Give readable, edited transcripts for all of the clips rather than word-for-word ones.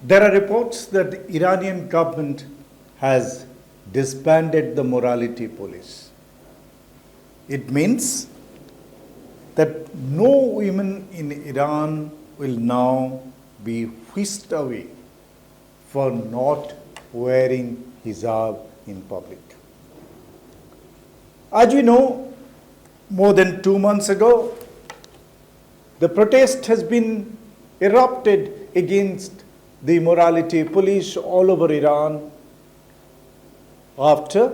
There are reports that the Iranian government has disbanded the morality police. It means that no women in Iran will now be whisked away for not wearing hijab in public. As we know, more than 2 months ago, the protest has been erupted against the morality police all over Iran after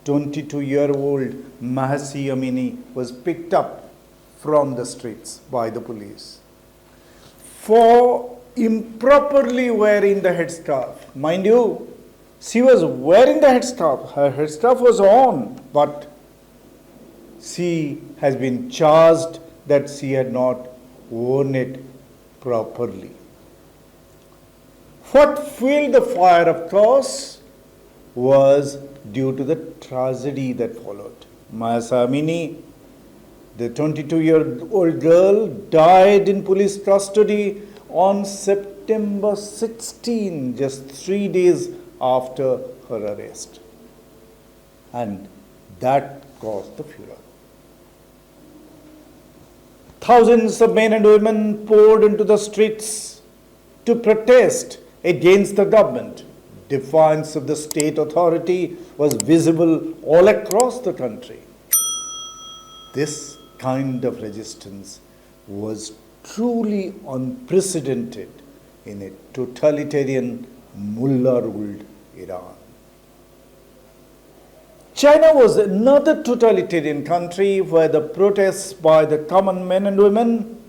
22-year-old Mahsa Amini was picked up from the streets by the police for improperly wearing the headscarf. Mind you, she was wearing the headscarf. Her headscarf was on, but she has been charged that she had not worn it properly. What fueled the fire, of course, was due to the tragedy that followed. Mahsa Amini, the 22-year-old girl, died in police custody on September 16, just 3 days after her arrest. And that caused the furor. Thousands of men and women poured into the streets to protest against the government. Defiance of the state authority was visible all across the country. This kind of resistance was truly unprecedented in a totalitarian mullah-ruled Iran. China was another totalitarian country where the protests by the common men and women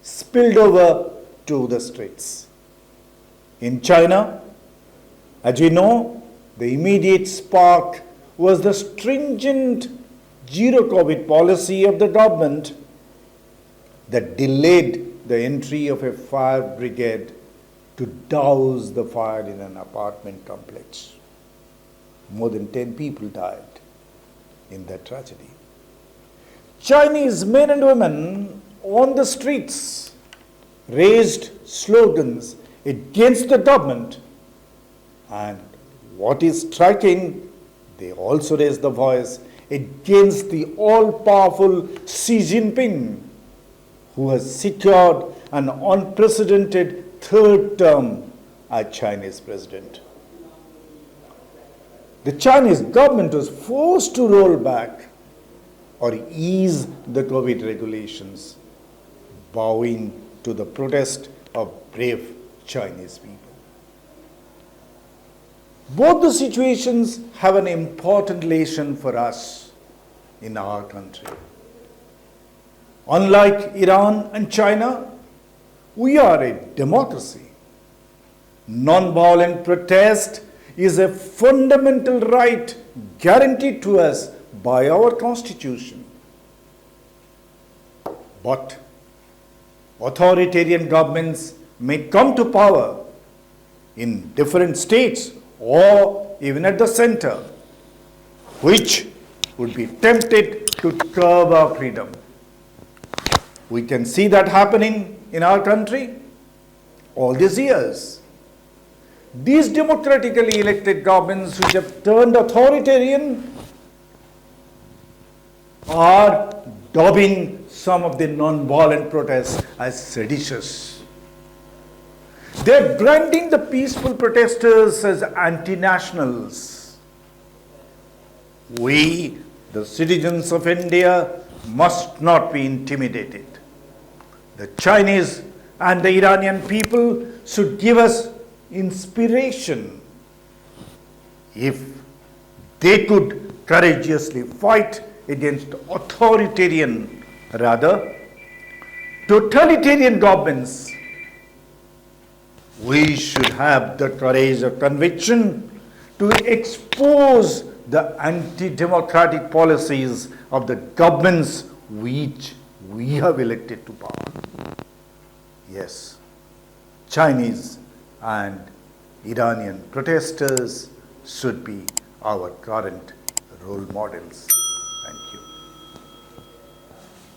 spilled over to the streets. In China, as we know, the immediate spark was the stringent zero-COVID policy of the government that delayed the entry of a fire brigade to douse the fire in an apartment complex. More than 10 people died in that tragedy. Chinese men and women on the streets raised slogans against the government, and what is striking, they also raised the voice against the all-powerful Xi Jinping, who has secured an unprecedented third term as Chinese president. The Chinese government was forced to roll back or ease the COVID regulations, bowing to the protest of brave Chinese people. Both the situations have an important lesson for us in our country. Unlike Iran and China, we are a democracy. Non-violent protest is a fundamental right guaranteed to us by our constitution. But authoritarian governments may come to power in different states or even at the center, which would be tempted to curb our freedom. We can see that happening in our country all these years. These democratically elected governments which have turned authoritarian are dubbing some of the non-violent protests as seditious. They're branding the peaceful protesters as anti-nationals. We, the citizens of India, must not be intimidated. The Chinese and the Iranian people should give us inspiration. If they could courageously fight against authoritarian, rather totalitarian governments, we should have the courage of conviction to expose the anti-democratic policies of the governments which we have elected to power. Yes, Chinese and Iranian protesters should be our current role models. Thank you.